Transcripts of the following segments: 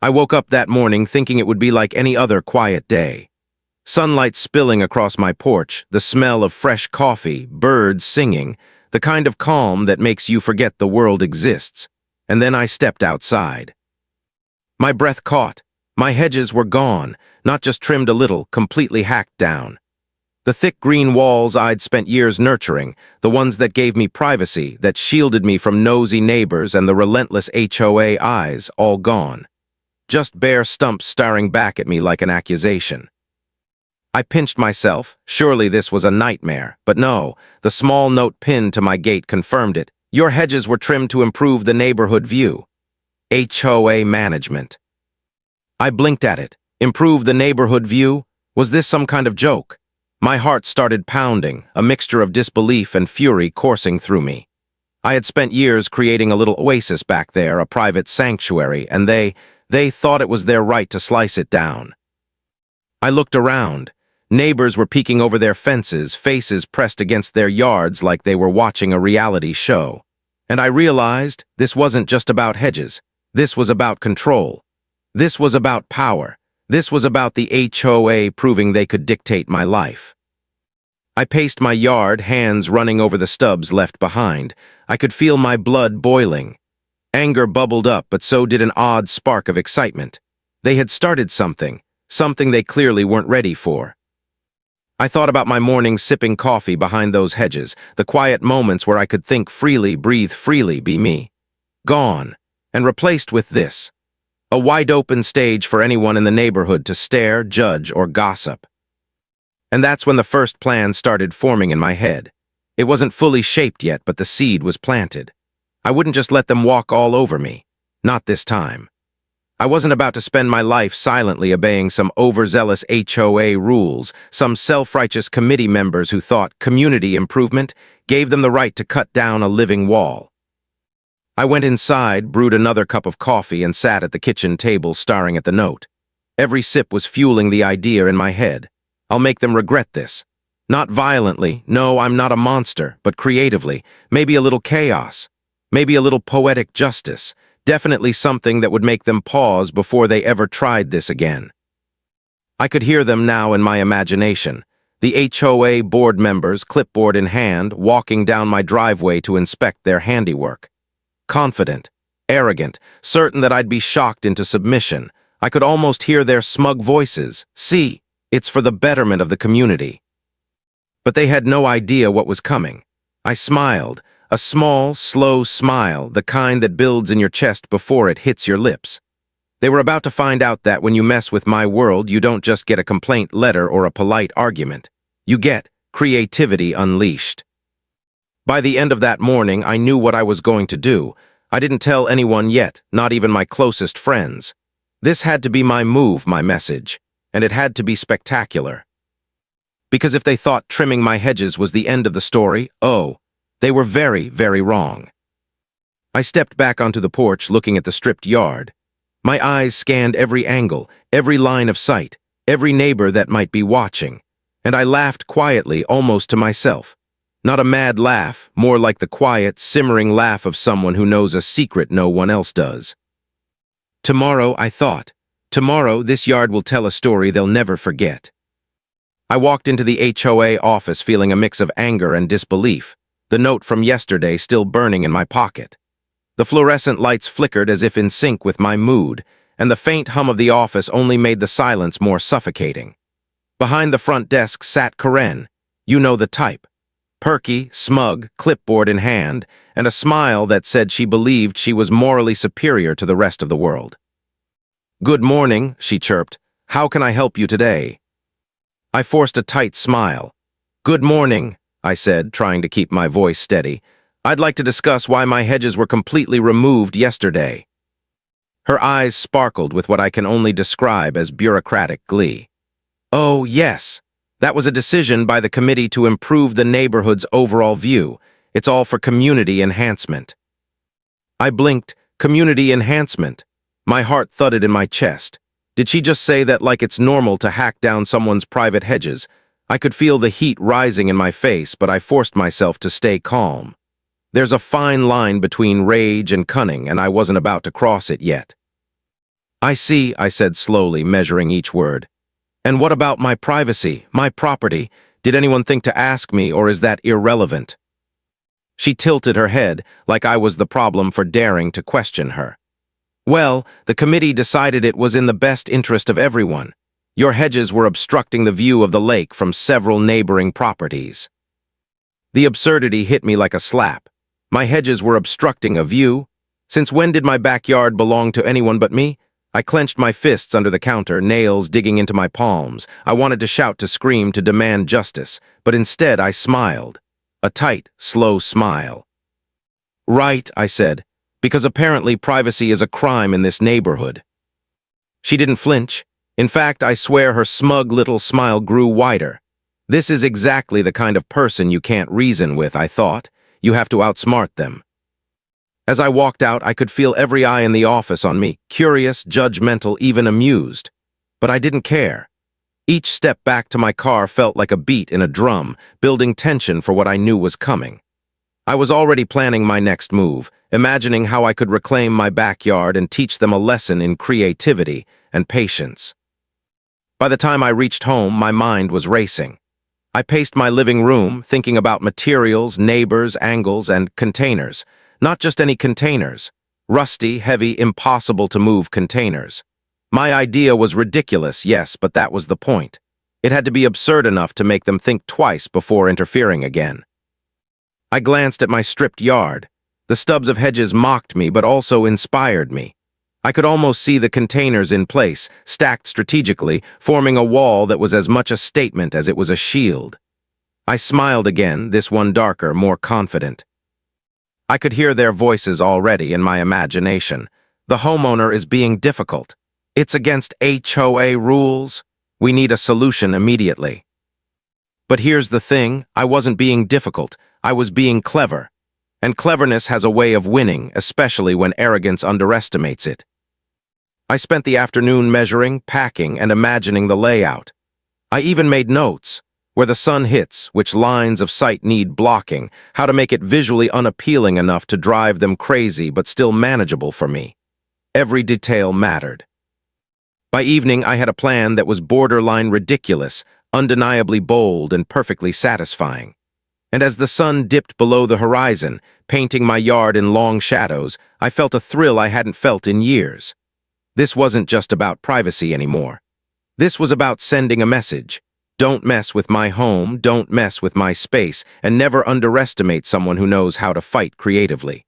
I woke up that morning thinking it would be like any other quiet day. Sunlight spilling across my porch, the smell of fresh coffee, birds singing, the kind of calm that makes you forget the world exists. And then I stepped outside. My breath caught. My hedges were gone, not just trimmed a little, completely hacked down. The thick green walls I'd spent years nurturing, the ones that gave me privacy, that shielded me from nosy neighbors and the relentless HOA eyes, all gone. Just bare stumps staring back at me like an accusation. I pinched myself. Surely this was a nightmare. But no, the small note pinned to my gate confirmed it. Your hedges were trimmed to improve the neighborhood view. HOA management. I blinked at it. Improve the neighborhood view? Was this some kind of joke? My heart started pounding, a mixture of disbelief and fury coursing through me. I had spent years creating a little oasis back there, a private sanctuary, and they thought it was their right to slice it down. I looked around. Neighbors were peeking over their fences, faces pressed against their yards like they were watching a reality show. And I realized this wasn't just about hedges. This was about control. This was about power. This was about the HOA proving they could dictate my life. I paced my yard, hands running over the stubs left behind. I could feel my blood boiling. Anger bubbled up, but so did an odd spark of excitement. They had started something they clearly weren't ready for. I thought about my mornings sipping coffee behind those hedges, the quiet moments where I could think freely, breathe freely, be me. Gone, and replaced with this. A wide-open stage for anyone in the neighborhood to stare, judge, or gossip. And that's when the first plan started forming in my head. It wasn't fully shaped yet, but the seed was planted. I wouldn't just let them walk all over me. Not this time. I wasn't about to spend my life silently obeying some overzealous HOA rules, some self-righteous committee members who thought community improvement gave them the right to cut down a living wall. I went inside, brewed another cup of coffee, and sat at the kitchen table staring at the note. Every sip was fueling the idea in my head. I'll make them regret this. Not violently, no, I'm not a monster, but creatively, maybe a little chaos, maybe a little poetic justice, definitely something that would make them pause before they ever tried this again. I could hear them now in my imagination, the HOA board members, clipboard in hand, walking down my driveway to inspect their handiwork. Confident, arrogant, certain that I'd be shocked into submission. I could almost hear their smug voices. See, it's for the betterment of the community. But they had no idea what was coming. I smiled, a small, slow smile, the kind that builds in your chest before it hits your lips. They were about to find out that when you mess with my world, you don't just get a complaint letter or a polite argument. You get creativity unleashed. By the end of that morning, I knew what I was going to do. I didn't tell anyone yet, not even my closest friends. This had to be my move, my message, and it had to be spectacular. Because if they thought trimming my hedges was the end of the story, oh, they were very, very wrong. I stepped back onto the porch, looking at the stripped yard. My eyes scanned every angle, every line of sight, every neighbor that might be watching, and I laughed quietly, almost to myself. Not a mad laugh, more like the quiet, simmering laugh of someone who knows a secret no one else does. Tomorrow, I thought, tomorrow this yard will tell a story they'll never forget. I walked into the HOA office feeling a mix of anger and disbelief, the note from yesterday still burning in my pocket. The fluorescent lights flickered as if in sync with my mood, and the faint hum of the office only made the silence more suffocating. Behind the front desk sat Karen, you know the type. Perky, smug, clipboard in hand, and a smile that said she believed she was morally superior to the rest of the world. "Good morning," she chirped. "How can I help you today?" I forced a tight smile. "Good morning," I said, trying to keep my voice steady. "I'd like to discuss why my hedges were completely removed yesterday." Her eyes sparkled with what I can only describe as bureaucratic glee. "Oh, yes. That was a decision by the committee to improve the neighborhood's overall view. It's all for community enhancement." I blinked. Community enhancement. My heart thudded in my chest. Did she just say that like it's normal to hack down someone's private hedges? I could feel the heat rising in my face, but I forced myself to stay calm. There's a fine line between rage and cunning, and I wasn't about to cross it yet. I see, I said slowly, measuring each word. And what about my privacy, my property? Did anyone think to ask me, or is that irrelevant? She tilted her head, like I was the problem for daring to question her. Well, the committee decided it was in the best interest of everyone. Your hedges were obstructing the view of the lake from several neighboring properties. The absurdity hit me like a slap. My hedges were obstructing a view? Since when did my backyard belong to anyone but me? I clenched my fists under the counter, nails digging into my palms. I wanted to shout, to scream, to demand justice, but instead I smiled. A tight, slow smile. Right, I said, because apparently privacy is a crime in this neighborhood. She didn't flinch. In fact, I swear her smug little smile grew wider. This is exactly the kind of person you can't reason with, I thought. You have to outsmart them. As I walked out, I could feel every eye in the office on me, curious, judgmental, even amused. But I didn't care. Each step back to my car felt like a beat in a drum, building tension for what I knew was coming. I was already planning my next move, imagining how I could reclaim my backyard and teach them a lesson in creativity and patience. By the time I reached home, my mind was racing. I paced my living room, thinking about materials, neighbors, angles, and containers. Not just any containers. Rusty, heavy, impossible-to-move containers. My idea was ridiculous, yes, but that was the point. It had to be absurd enough to make them think twice before interfering again. I glanced at my stripped yard. The stubs of hedges mocked me, but also inspired me. I could almost see the containers in place, stacked strategically, forming a wall that was as much a statement as it was a shield. I smiled again, this one darker, more confident. I could hear their voices already in my imagination. The homeowner is being difficult. It's against HOA rules. We need a solution immediately. But here's the thing, I wasn't being difficult. I was being clever. And cleverness has a way of winning, especially when arrogance underestimates it. I spent the afternoon measuring, packing, and imagining the layout. I even made notes. Where the sun hits, which lines of sight need blocking, how to make it visually unappealing enough to drive them crazy but still manageable for me. Every detail mattered. By evening, I had a plan that was borderline ridiculous, undeniably bold, and perfectly satisfying. And as the sun dipped below the horizon, painting my yard in long shadows, I felt a thrill I hadn't felt in years. This wasn't just about privacy anymore. This was about sending a message. Don't mess with my home, don't mess with my space, and never underestimate someone who knows how to fight creatively.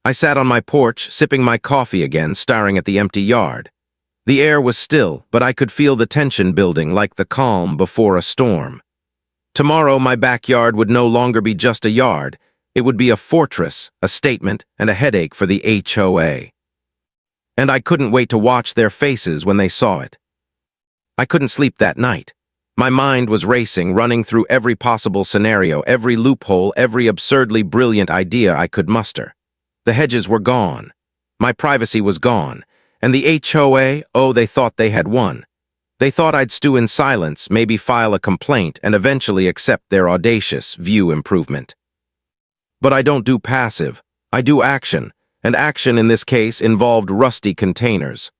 I sat on my porch, sipping my coffee again, staring at the empty yard. The air was still, but I could feel the tension building like the calm before a storm. Tomorrow, my backyard would no longer be just a yard. It would be a fortress, a statement, and a headache for the HOA. And I couldn't wait to watch their faces when they saw it. I couldn't sleep that night. My mind was racing, running through every possible scenario, every loophole, every absurdly brilliant idea I could muster. The hedges were gone. My privacy was gone. And the HOA, oh, they thought they had won. They thought I'd stew in silence, maybe file a complaint, and eventually accept their audacious view improvement. But I don't do passive. I do action. And action in this case involved rusty containers.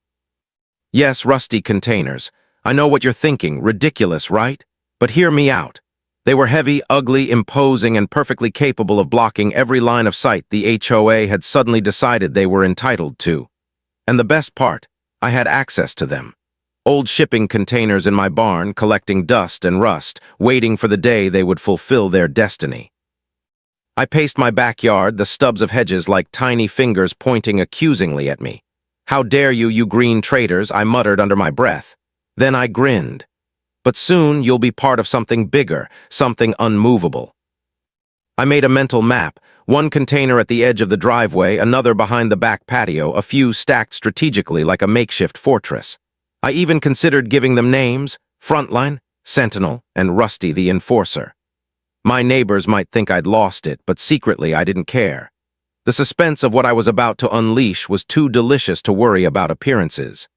Yes, rusty containers. I know what you're thinking, ridiculous, right? But hear me out. They were heavy, ugly, imposing, and perfectly capable of blocking every line of sight the HOA had suddenly decided they were entitled to. And the best part, I had access to them. Old shipping containers in my barn collecting dust and rust, waiting for the day they would fulfill their destiny. I paced my backyard, the stubs of hedges like tiny fingers pointing accusingly at me. How dare you, you green traitors, I muttered under my breath. Then I grinned. But soon you'll be part of something bigger, something unmovable. I made a mental map, one container at the edge of the driveway, another behind the back patio, a few stacked strategically like a makeshift fortress. I even considered giving them names, Frontline, Sentinel, and Rusty the Enforcer. My neighbors might think I'd lost it, but secretly I didn't care. The suspense of what I was about to unleash was too delicious to worry about appearances.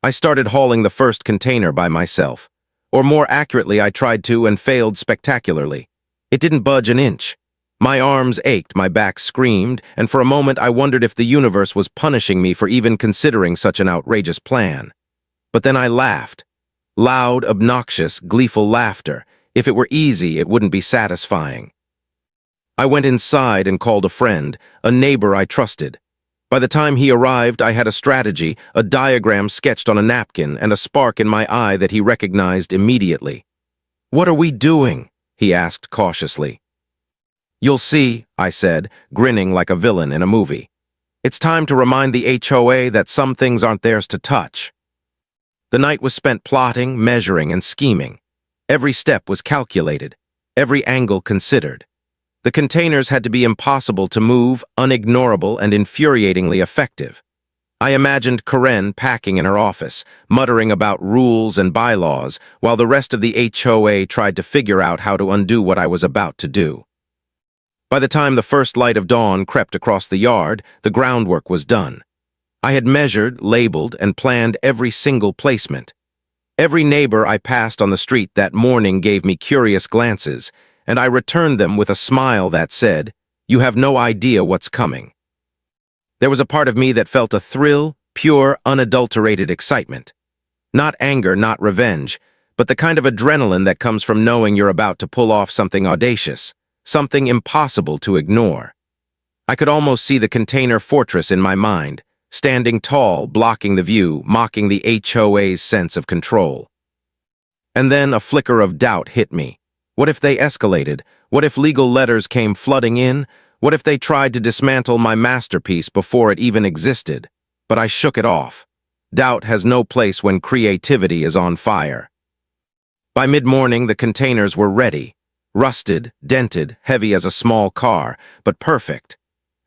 I started hauling the first container by myself. Or more accurately, I tried to and failed spectacularly. It didn't budge an inch. My arms ached, my back screamed, and for a moment I wondered if the universe was punishing me for even considering such an outrageous plan. But then I laughed. Loud, obnoxious, gleeful laughter. If it were easy, it wouldn't be satisfying. I went inside and called a friend, a neighbor I trusted. By the time he arrived, I had a strategy, a diagram sketched on a napkin, and a spark in my eye that he recognized immediately. "What are we doing?" he asked cautiously. "You'll see," I said, grinning like a villain in a movie. "It's time to remind the HOA that some things aren't theirs to touch." The night was spent plotting, measuring, and scheming. Every step was calculated, every angle considered. The containers had to be impossible to move, unignorable, and infuriatingly effective. I imagined Karen packing in her office, muttering about rules and bylaws, while the rest of the HOA tried to figure out how to undo what I was about to do. By the time the first light of dawn crept across the yard, the groundwork was done. I had measured, labeled, and planned every single placement. Every neighbor I passed on the street that morning gave me curious glances, and I returned them with a smile that said, "You have no idea what's coming." There was a part of me that felt a thrill, pure, unadulterated excitement. Not anger, not revenge, but the kind of adrenaline that comes from knowing you're about to pull off something audacious, something impossible to ignore. I could almost see the container fortress in my mind, standing tall, blocking the view, mocking the HOA's sense of control. And then a flicker of doubt hit me. What if they escalated? What if legal letters came flooding in? What if they tried to dismantle my masterpiece before it even existed? But I shook it off. Doubt has no place when creativity is on fire. By mid-morning, the containers were ready. Rusted, dented, heavy as a small car, but perfect.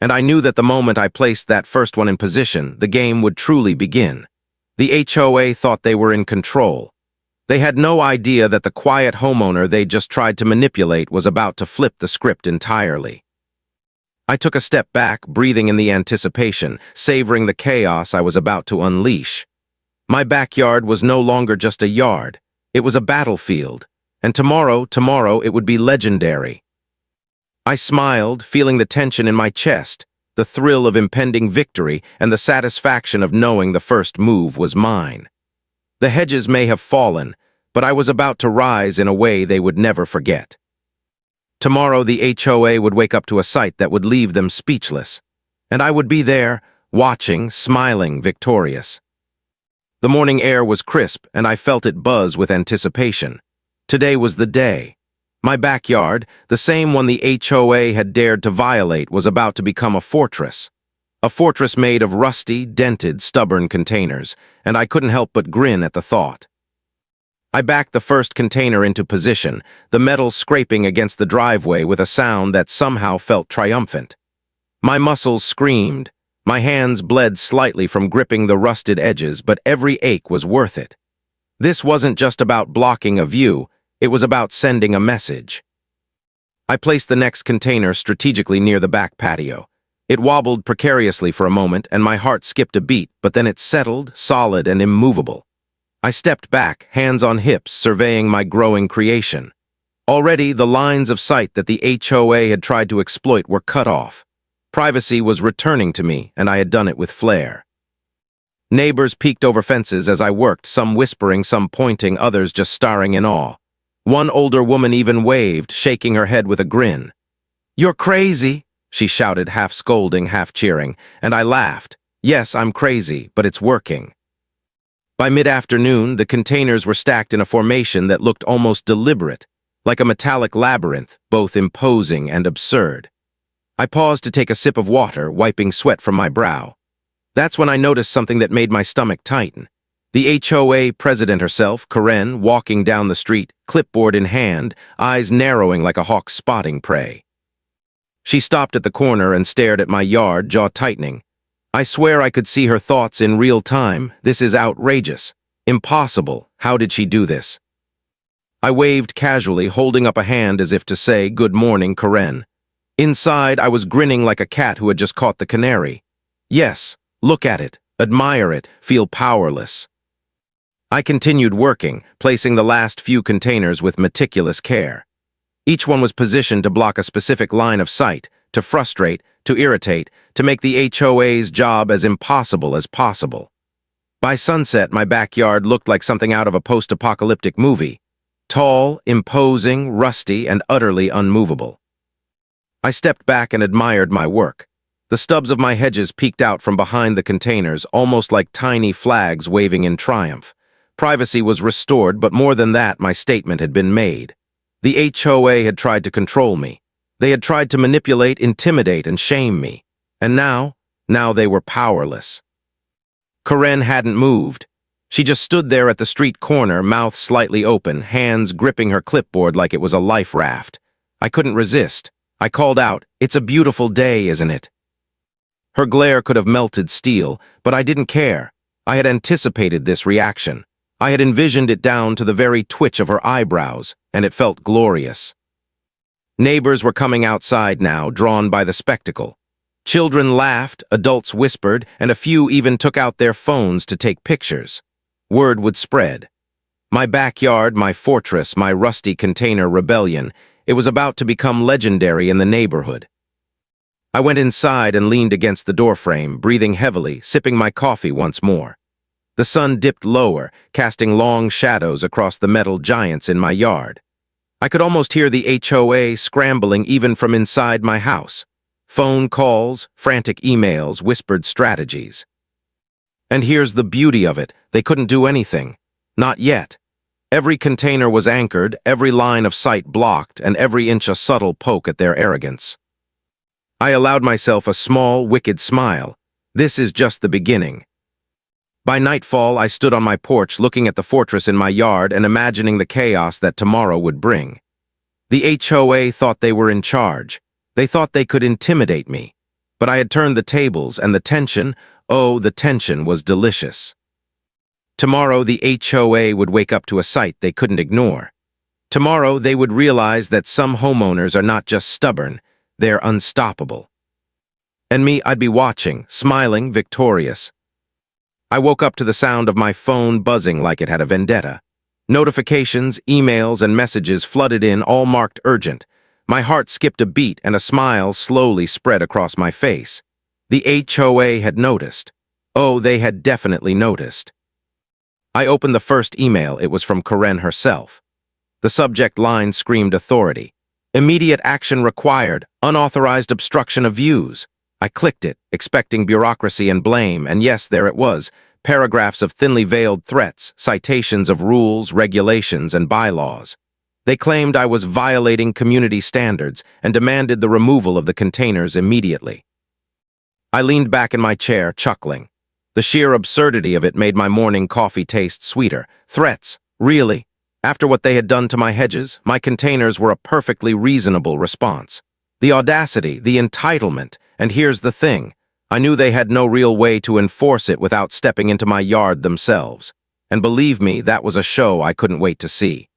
And I knew that the moment I placed that first one in position, the game would truly begin. The HOA thought they were in control. They had no idea that the quiet homeowner they just tried to manipulate was about to flip the script entirely. I took a step back, breathing in the anticipation, savoring the chaos I was about to unleash. My backyard was no longer just a yard. It was a battlefield. And tomorrow it would be legendary. I smiled, feeling the tension in my chest, the thrill of impending victory, and the satisfaction of knowing the first move was mine. The hedges may have fallen, but I was about to rise in a way they would never forget. Tomorrow the HOA would wake up to a sight that would leave them speechless, and I would be there, watching, smiling, victorious. The morning air was crisp, and I felt it buzz with anticipation. Today was the day. My backyard, the same one the HOA had dared to violate, was about to become a fortress. A fortress made of rusty, dented, stubborn containers, and I couldn't help but grin at the thought. I backed the first container into position, the metal scraping against the driveway with a sound that somehow felt triumphant. My muscles screamed. My hands bled slightly from gripping the rusted edges, but every ache was worth it. This wasn't just about blocking a view, it was about sending a message. I placed the next container strategically near the back patio. It wobbled precariously for a moment, and my heart skipped a beat, but then it settled, solid and immovable. I stepped back, hands on hips, surveying my growing creation. Already, the lines of sight that the HOA had tried to exploit were cut off. Privacy was returning to me, and I had done it with flair. Neighbors peeked over fences as I worked, some whispering, some pointing, others just staring in awe. One older woman even waved, shaking her head with a grin. "You're crazy," she shouted, half scolding, half cheering, and I laughed. Yes, I'm crazy, but it's working. By mid-afternoon, the containers were stacked in a formation that looked almost deliberate, like a metallic labyrinth, both imposing and absurd. I paused to take a sip of water, wiping sweat from my brow. That's when I noticed something that made my stomach tighten. The HOA president herself, Karen, walking down the street, clipboard in hand, eyes narrowing like a hawk spotting prey. She stopped at the corner and stared at my yard, jaw tightening. I swear I could see her thoughts in real time. This is outrageous. Impossible. How did she do this? I waved casually, holding up a hand as if to say, "Good morning, Karen." Inside, I was grinning like a cat who had just caught the canary. Yes, look at it, admire it, feel powerless. I continued working, placing the last few containers with meticulous care. Each one was positioned to block a specific line of sight, to frustrate, to irritate, to make the HOA's job as impossible as possible. By sunset, my backyard looked like something out of a post-apocalyptic movie. Tall, imposing, rusty, and utterly unmovable. I stepped back and admired my work. The stubs of my hedges peeked out from behind the containers, almost like tiny flags waving in triumph. Privacy was restored, but more than that, my statement had been made. The HOA had tried to control me. They had tried to manipulate, intimidate, and shame me. And now they were powerless. Karen hadn't moved. She just stood there at the street corner, mouth slightly open, hands gripping her clipboard like it was a life raft. I couldn't resist. I called out, "It's a beautiful day, isn't it?" Her glare could have melted steel, but I didn't care. I had anticipated this reaction. I had envisioned it down to the very twitch of her eyebrows, and it felt glorious. Neighbors were coming outside now, drawn by the spectacle. Children laughed, adults whispered, and a few even took out their phones to take pictures. Word would spread. My backyard, my fortress, my rusty container rebellion, it was about to become legendary in the neighborhood. I went inside and leaned against the doorframe, breathing heavily, sipping my coffee once more. The sun dipped lower, casting long shadows across the metal giants in my yard. I could almost hear the HOA scrambling even from inside my house. Phone calls, frantic emails, whispered strategies. And here's the beauty of it, they couldn't do anything. Not yet. Every container was anchored, every line of sight blocked, and every inch a subtle poke at their arrogance. I allowed myself a small, wicked smile. This is just the beginning. By nightfall, I stood on my porch looking at the fortress in my yard and imagining the chaos that tomorrow would bring. The HOA thought they were in charge. They thought they could intimidate me. But I had turned the tables, and the tension, oh, the tension was delicious. Tomorrow, the HOA would wake up to a sight they couldn't ignore. Tomorrow, they would realize that some homeowners are not just stubborn, they're unstoppable. And me, I'd be watching, smiling, victorious. I woke up to the sound of my phone buzzing like it had a vendetta. Notifications, emails, and messages flooded in, all marked urgent. My heart skipped a beat and a smile slowly spread across my face. The HOA had noticed. Oh, they had definitely noticed. I opened the first email. It was from Karen herself. The subject line screamed authority. Immediate action required, unauthorized obstruction of views. I clicked it, expecting bureaucracy and blame, and yes, there it was. Paragraphs of thinly veiled threats, citations of rules, regulations, and bylaws. They claimed I was violating community standards and demanded the removal of the containers immediately. I leaned back in my chair, chuckling. The sheer absurdity of it made my morning coffee taste sweeter. Threats, really? After what they had done to my hedges, my containers were a perfectly reasonable response. The audacity, the entitlement, and here's the thing. I knew they had no real way to enforce it without stepping into my yard themselves. And believe me, that was a show I couldn't wait to see.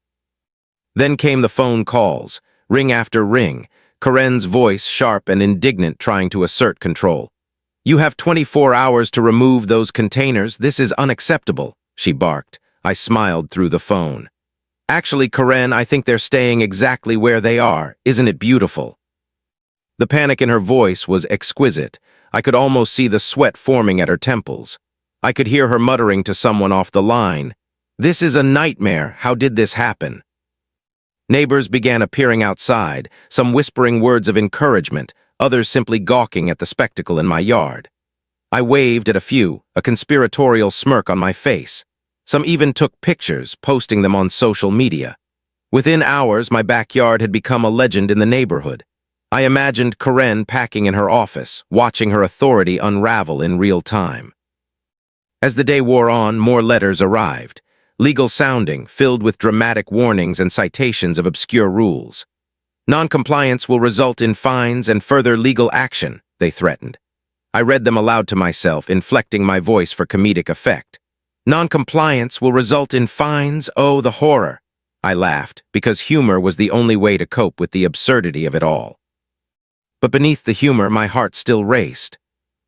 Then came the phone calls, ring after ring, Karen's voice sharp and indignant trying to assert control. "You have 24 hours to remove those containers. This is unacceptable," she barked. I smiled through the phone. "Actually, Karen, I think they're staying exactly where they are. Isn't it beautiful?" The panic in her voice was exquisite. I could almost see the sweat forming at her temples. I could hear her muttering to someone off the line, "This is a nightmare. How did this happen?" Neighbors began appearing outside, some whispering words of encouragement, others simply gawking at the spectacle in my yard. I waved at a few, a conspiratorial smirk on my face. Some even took pictures, posting them on social media. Within hours, my backyard had become a legend in the neighborhood. I imagined Karen packing in her office, watching her authority unravel in real time. As the day wore on, more letters arrived. Legal sounding, filled with dramatic warnings and citations of obscure rules. "Non-compliance will result in fines and further legal action," they threatened. I read them aloud to myself, inflecting my voice for comedic effect. "Non-compliance will result in fines? Oh, the horror." I laughed, because humor was the only way to cope with the absurdity of it all. But beneath the humor, my heart still raced.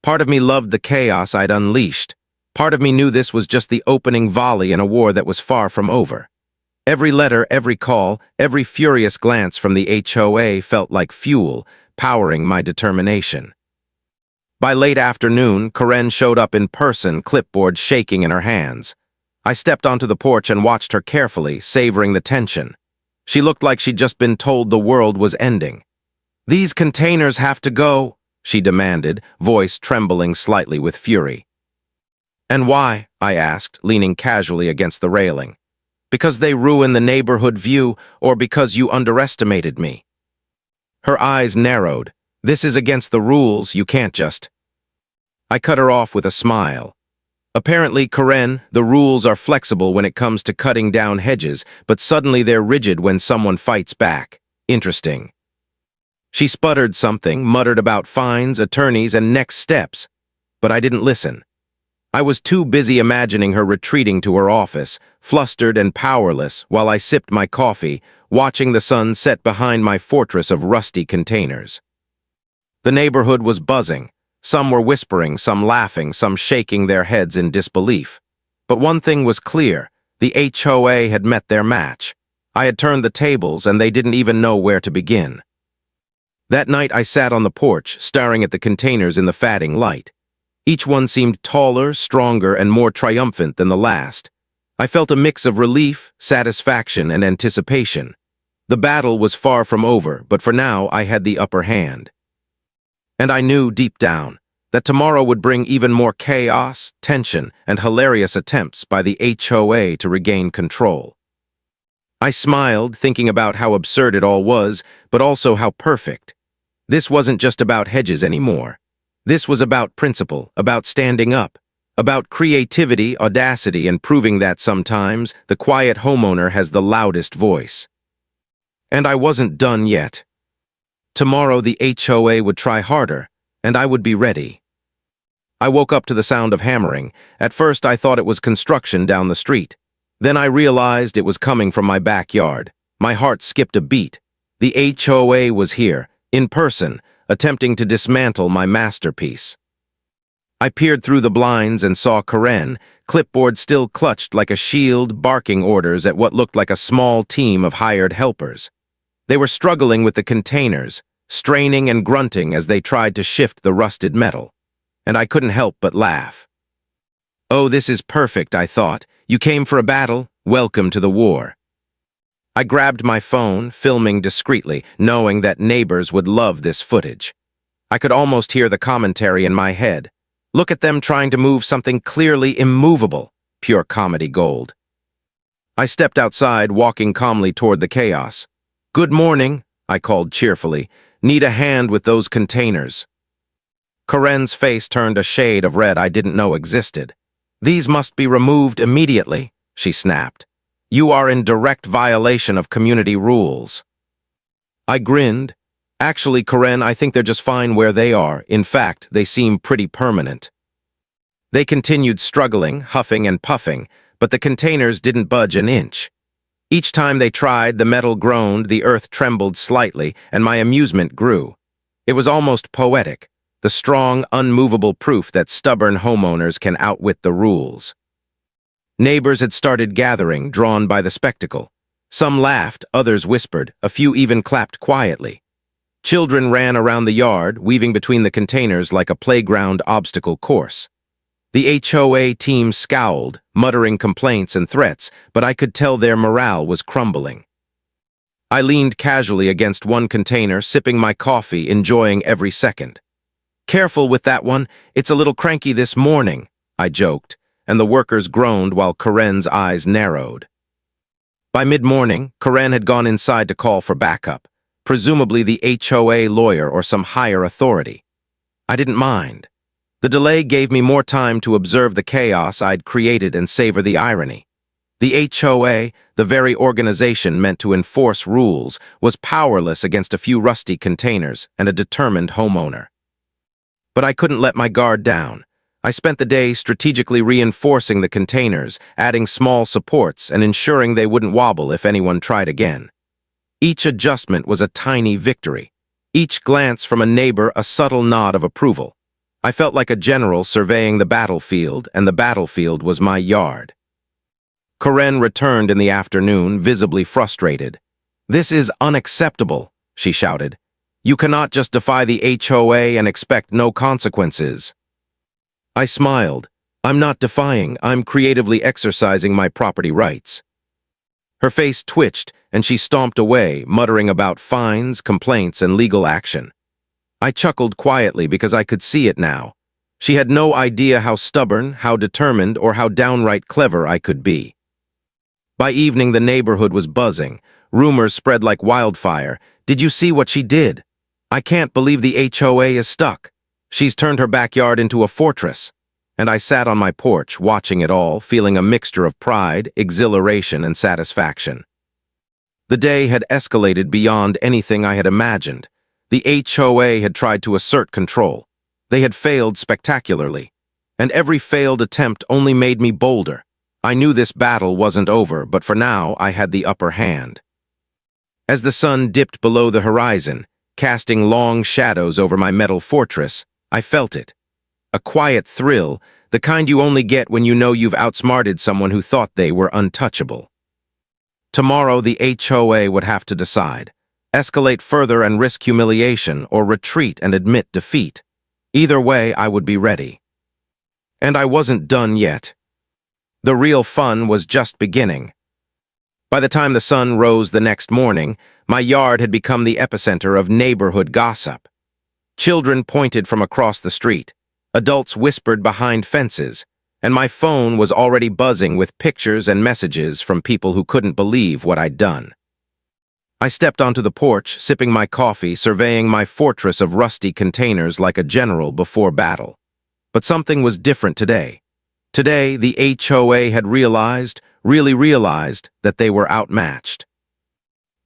Part of me loved the chaos I'd unleashed. Part of me knew this was just the opening volley in a war that was far from over. Every letter, every call, every furious glance from the HOA felt like fuel, powering my determination. By late afternoon, Karen showed up in person, clipboard shaking in her hands. I stepped onto the porch and watched her carefully, savoring the tension. She looked like she'd just been told the world was ending. "These containers have to go," she demanded, voice trembling slightly with fury. "And why?" I asked, leaning casually against the railing. "Because they ruin the neighborhood view, or because you underestimated me?" Her eyes narrowed. "This is against the rules, you can't just—" I cut her off with a smile. "Apparently, Karen, the rules are flexible when it comes to cutting down hedges, but suddenly they're rigid when someone fights back. Interesting." She sputtered something, muttered about fines, attorneys, and next steps. But I didn't listen. I was too busy imagining her retreating to her office, flustered and powerless, while I sipped my coffee, watching the sun set behind my fortress of rusty containers. The neighborhood was buzzing. Some were whispering, some laughing, some shaking their heads in disbelief. But one thing was clear: the HOA had met their match. I had turned the tables, and they didn't even know where to begin. That night I sat on the porch, staring at the containers in the fading light. Each one seemed taller, stronger, and more triumphant than the last. I felt a mix of relief, satisfaction, and anticipation. The battle was far from over, but for now I had the upper hand. And I knew deep down that tomorrow would bring even more chaos, tension, and hilarious attempts by the HOA to regain control. I smiled, thinking about how absurd it all was, but also how perfect. This wasn't just about Hedges anymore. This was about principle, about standing up, about creativity, audacity, and proving that sometimes the quiet homeowner has the loudest voice. And I wasn't done yet. Tomorrow the HOA would try harder, and I would be ready. I woke up to the sound of hammering. At first I thought it was construction down the street. Then I realized it was coming from my backyard. My heart skipped a beat. The HOA was here, in person, attempting to dismantle my masterpiece. I peered through the blinds and saw Karen, clipboard still clutched like a shield, barking orders at what looked like a small team of hired helpers. They were struggling with the containers, straining and grunting as they tried to shift the rusted metal. And I couldn't help but laugh. "Oh, this is perfect," I thought. "You came for a battle? Welcome to the war." I grabbed my phone, filming discreetly, knowing that neighbors would love this footage. I could almost hear the commentary in my head. "Look at them trying to move something clearly immovable." Pure comedy gold. I stepped outside, walking calmly toward the chaos. "Good morning," I called cheerfully. "Need a hand with those containers." Karen's face turned a shade of red I didn't know existed. "These must be removed immediately," she snapped. "You are in direct violation of community rules." I grinned. "Actually, Karen, I think they're just fine where they are. In fact, they seem pretty permanent." They continued struggling, huffing and puffing, but the containers didn't budge an inch. Each time they tried, the metal groaned, the earth trembled slightly, and my amusement grew. It was almost poetic, the strong, unmovable proof that stubborn homeowners can outwit the rules. Neighbors had started gathering, drawn by the spectacle. Some laughed, others whispered, a few even clapped quietly. Children ran around the yard, weaving between the containers like a playground obstacle course. The HOA team scowled, muttering complaints and threats, but I could tell their morale was crumbling. I leaned casually against one container, sipping my coffee, enjoying every second. "Careful with that one, it's a little cranky this morning," I joked, and the workers groaned while Karen's eyes narrowed. By mid-morning, Karen had gone inside to call for backup, presumably the HOA lawyer or some higher authority. I didn't mind. The delay gave me more time to observe the chaos I'd created and savor the irony. The HOA, the very organization meant to enforce rules, was powerless against a few rusty containers and a determined homeowner. But I couldn't let my guard down. I spent the day strategically reinforcing the containers, adding small supports and ensuring they wouldn't wobble if anyone tried again. Each adjustment was a tiny victory. Each glance from a neighbor a subtle nod of approval. I felt like a general surveying the battlefield, and the battlefield was my yard. Karen returned in the afternoon, visibly frustrated. "This is unacceptable," she shouted. "You cannot just defy the HOA and expect no consequences." I smiled. "I'm not defying, I'm creatively exercising my property rights." Her face twitched, and she stomped away, muttering about fines, complaints, and legal action. I chuckled quietly because I could see it now. She had no idea how stubborn, how determined, or how downright clever I could be. By evening, the neighborhood was buzzing. Rumors spread like wildfire. "Did you see what she did? I can't believe the HOA is stuck. She's turned her backyard into a fortress." And I sat on my porch, watching it all, feeling a mixture of pride, exhilaration, and satisfaction. The day had escalated beyond anything I had imagined. The HOA had tried to assert control. They had failed spectacularly. And every failed attempt only made me bolder. I knew this battle wasn't over, but for now I had the upper hand. As the sun dipped below the horizon, casting long shadows over my metal fortress, I felt it. A quiet thrill, the kind you only get when you know you've outsmarted someone who thought they were untouchable. Tomorrow the HOA would have to decide. Escalate further and risk humiliation, or retreat and admit defeat. Either way, I would be ready. And I wasn't done yet. The real fun was just beginning. By the time the sun rose the next morning, my yard had become the epicenter of neighborhood gossip. Children pointed from across the street. Adults whispered behind fences, and my phone was already buzzing with pictures and messages from people who couldn't believe what I'd done. I stepped onto the porch, sipping my coffee, surveying my fortress of rusty containers like a general before battle. But something was different today. Today, the HOA had really realized, that they were outmatched.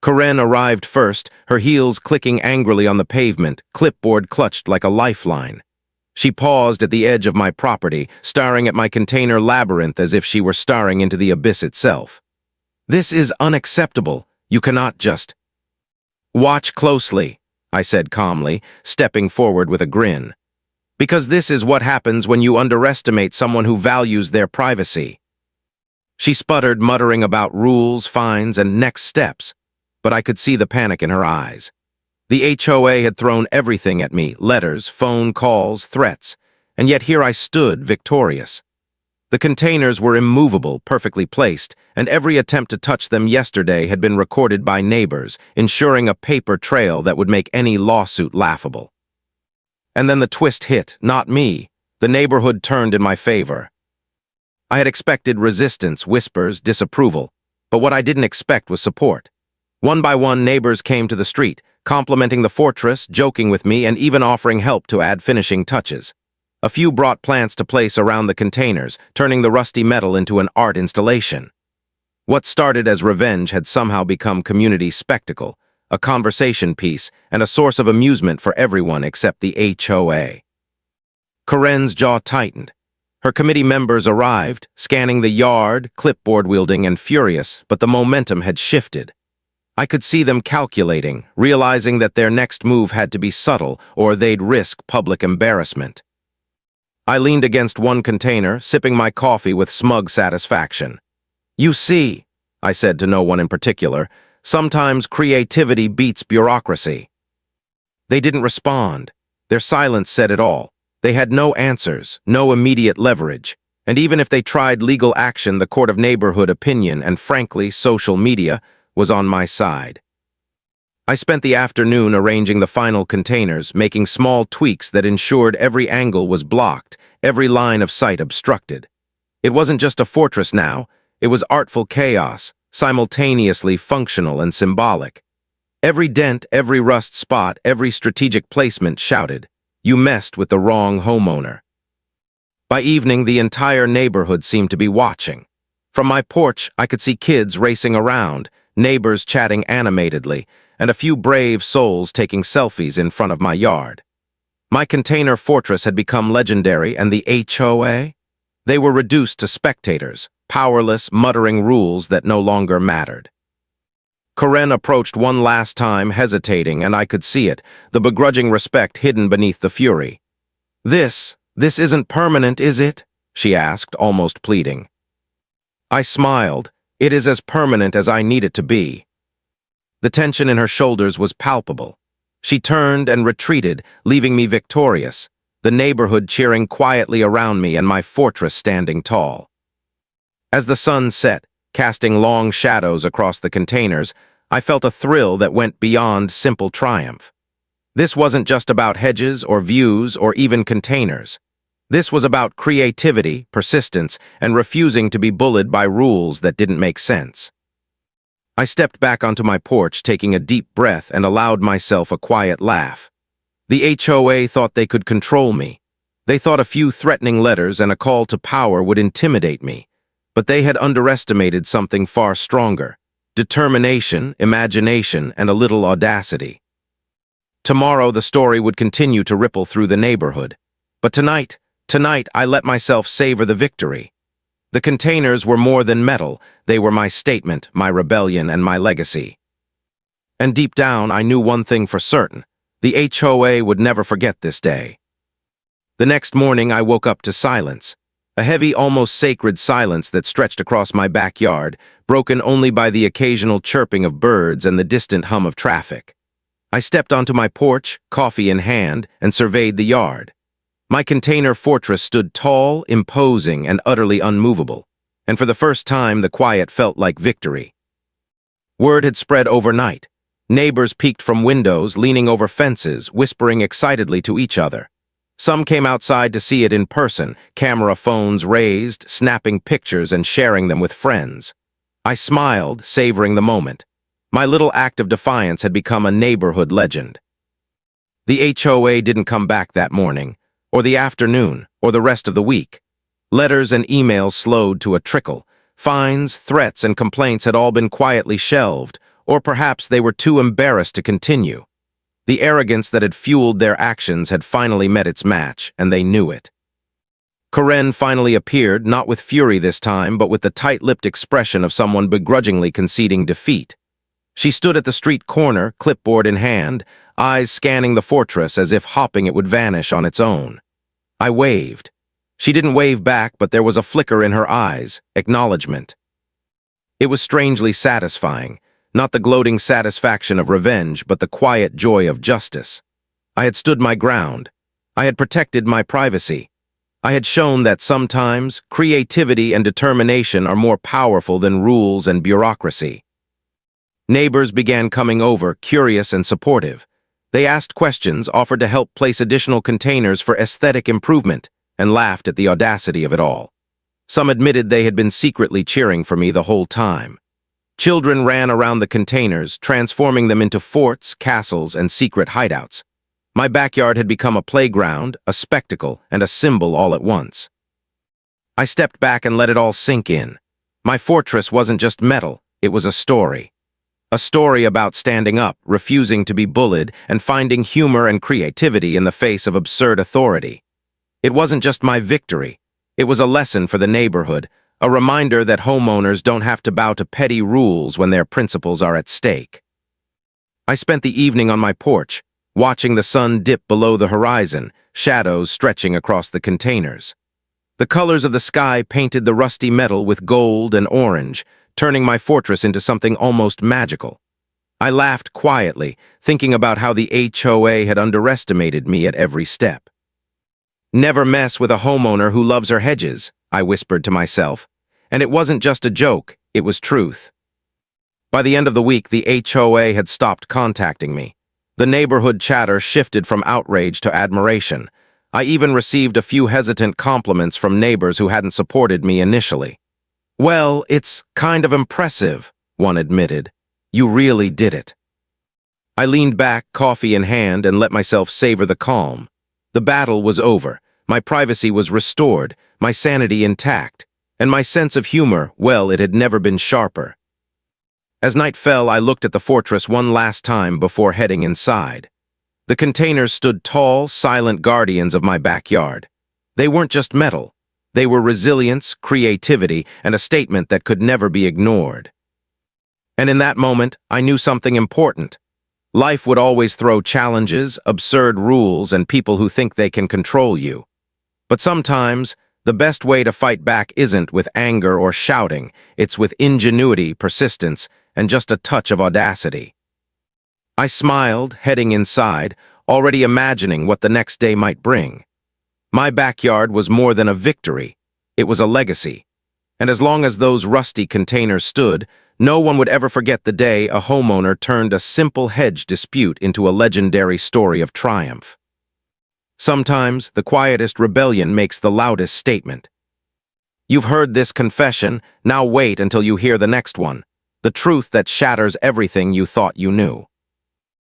Karen arrived first, her heels clicking angrily on the pavement, clipboard clutched like a lifeline. She paused at the edge of my property, staring at my container labyrinth as if she were staring into the abyss itself. "This is unacceptable. You cannot just—" "Watch closely," I said calmly, stepping forward with a grin. "Because this is what happens when you underestimate someone who values their privacy." She sputtered, muttering about rules, fines, and next steps, but I could see the panic in her eyes. The HOA had thrown everything at me, letters, phone calls, threats, and yet here I stood, victorious. The containers were immovable, perfectly placed, and every attempt to touch them yesterday had been recorded by neighbors, ensuring a paper trail that would make any lawsuit laughable. And then the twist hit, not me. The neighborhood turned in my favor. I had expected resistance, whispers, disapproval, but what I didn't expect was support. One by one, neighbors came to the street, complimenting the fortress, joking with me, and even offering help to add finishing touches. A few brought plants to place around the containers, turning the rusty metal into an art installation. What started as revenge had somehow become community spectacle, a conversation piece, and a source of amusement for everyone except the HOA. Karen's jaw tightened. Her committee members arrived, scanning the yard, clipboard wielding, and furious, but the momentum had shifted. I could see them calculating, realizing that their next move had to be subtle or they'd risk public embarrassment. I leaned against one container, sipping my coffee with smug satisfaction. "You see," I said to no one in particular, "sometimes creativity beats bureaucracy." They didn't respond. Their silence said it all. They had no answers, no immediate leverage, and even if they tried legal action, the court of neighborhood opinion and, frankly, social media was on my side. I spent the afternoon arranging the final containers, making small tweaks that ensured every angle was blocked, every line of sight obstructed. It wasn't just a fortress now, it was artful chaos, simultaneously functional and symbolic. Every dent, every rust spot, every strategic placement shouted, "You messed with the wrong homeowner." By evening, the entire neighborhood seemed to be watching. From my porch, I could see kids racing around, neighbors chatting animatedly, and a few brave souls taking selfies in front of my yard. My container fortress had become legendary, and the HOA? They were reduced to spectators, powerless, muttering rules that no longer mattered. Karen approached one last time, hesitating, and I could see it, the begrudging respect hidden beneath the fury. This isn't permanent, is it?" she asked, almost pleading. I smiled. It is as permanent as I need it to be. The tension in her shoulders was palpable. She turned and retreated, leaving me victorious, the neighborhood cheering quietly around me and my fortress standing tall. As the sun set, casting long shadows across the containers, I felt a thrill that went beyond simple triumph. This wasn't just about hedges or views or even containers. This was about creativity, persistence, and refusing to be bullied by rules that didn't make sense. I stepped back onto my porch, taking a deep breath, and allowed myself a quiet laugh. The HOA thought they could control me. They thought a few threatening letters and a call to power would intimidate me. But they had underestimated something far stronger: determination, imagination, and a little audacity. Tomorrow the story would continue to ripple through the neighborhood. But tonight I let myself savor the victory. The containers were more than metal. They were my statement, my rebellion, and my legacy. And deep down, I knew one thing for certain: the HOA would never forget this day. The next morning, I woke up to silence. A heavy, almost sacred silence that stretched across my backyard, broken only by the occasional chirping of birds and the distant hum of traffic. I stepped onto my porch, coffee in hand, and surveyed the yard. My container fortress stood tall, imposing, and utterly unmovable, and for the first time the quiet felt like victory. Word had spread overnight. Neighbors peeked from windows, leaning over fences, whispering excitedly to each other. Some came outside to see it in person, camera phones raised, snapping pictures and sharing them with friends. I smiled, savoring the moment. My little act of defiance had become a neighborhood legend. The HOA didn't come back that morning, or the afternoon, or the rest of the week. Letters and emails slowed to a trickle. Fines, threats, and complaints had all been quietly shelved, or perhaps they were too embarrassed to continue. The arrogance that had fueled their actions had finally met its match, and they knew it. Karen finally appeared, not with fury this time, but with the tight-lipped expression of someone begrudgingly conceding defeat. She stood at the street corner, clipboard in hand, eyes scanning the fortress as if hoping it would vanish on its own. I waved. She didn't wave back, but there was a flicker in her eyes, acknowledgement. It was strangely satisfying. Not the gloating satisfaction of revenge, but the quiet joy of justice. I had stood my ground. I had protected my privacy. I had shown that sometimes creativity and determination are more powerful than rules and bureaucracy. Neighbors began coming over, curious and supportive. They asked questions, offered to help place additional containers for aesthetic improvement, and laughed at the audacity of it all. Some admitted they had been secretly cheering for me the whole time. Children ran around the containers, transforming them into forts, castles, and secret hideouts. My backyard had become a playground, a spectacle, and a symbol all at once. I stepped back and let it all sink in. My fortress wasn't just metal, it was a story. A story about standing up, refusing to be bullied, and finding humor and creativity in the face of absurd authority. It wasn't just my victory. It was a lesson for the neighborhood, a reminder that homeowners don't have to bow to petty rules when their principles are at stake. I spent the evening on my porch, watching the sun dip below the horizon, shadows stretching across the containers. The colors of the sky painted the rusty metal with gold and orange, turning my fortress into something almost magical. I laughed quietly, thinking about how the HOA had underestimated me at every step. "Never mess with a homeowner who loves her hedges," I whispered to myself. And it wasn't just a joke, it was truth. By the end of the week, the HOA had stopped contacting me. The neighborhood chatter shifted from outrage to admiration. I even received a few hesitant compliments from neighbors who hadn't supported me initially. "Well, it's kind of impressive," one admitted. "You really did it." I leaned back, coffee in hand, and let myself savor the calm. The battle was over. My privacy was restored, my sanity intact. And my sense of humor, well, it had never been sharper. As night fell, I looked at the fortress one last time before heading inside. The containers stood tall, silent guardians of my backyard. They weren't just metal. They were resilience, creativity, and a statement that could never be ignored. And in that moment, I knew something important. Life would always throw challenges, absurd rules, and people who think they can control you. But sometimes, The best way to fight back isn't with anger or shouting, it's with ingenuity, persistence, and just a touch of audacity. I smiled, heading inside, already imagining what the next day might bring. My backyard was more than a victory, it was a legacy. And as long as those rusty containers stood, no one would ever forget the day a homeowner turned a simple hedge dispute into a legendary story of triumph. Sometimes, the quietest rebellion makes the loudest statement. You've heard this confession, now wait until you hear the next one. The truth that shatters everything you thought you knew.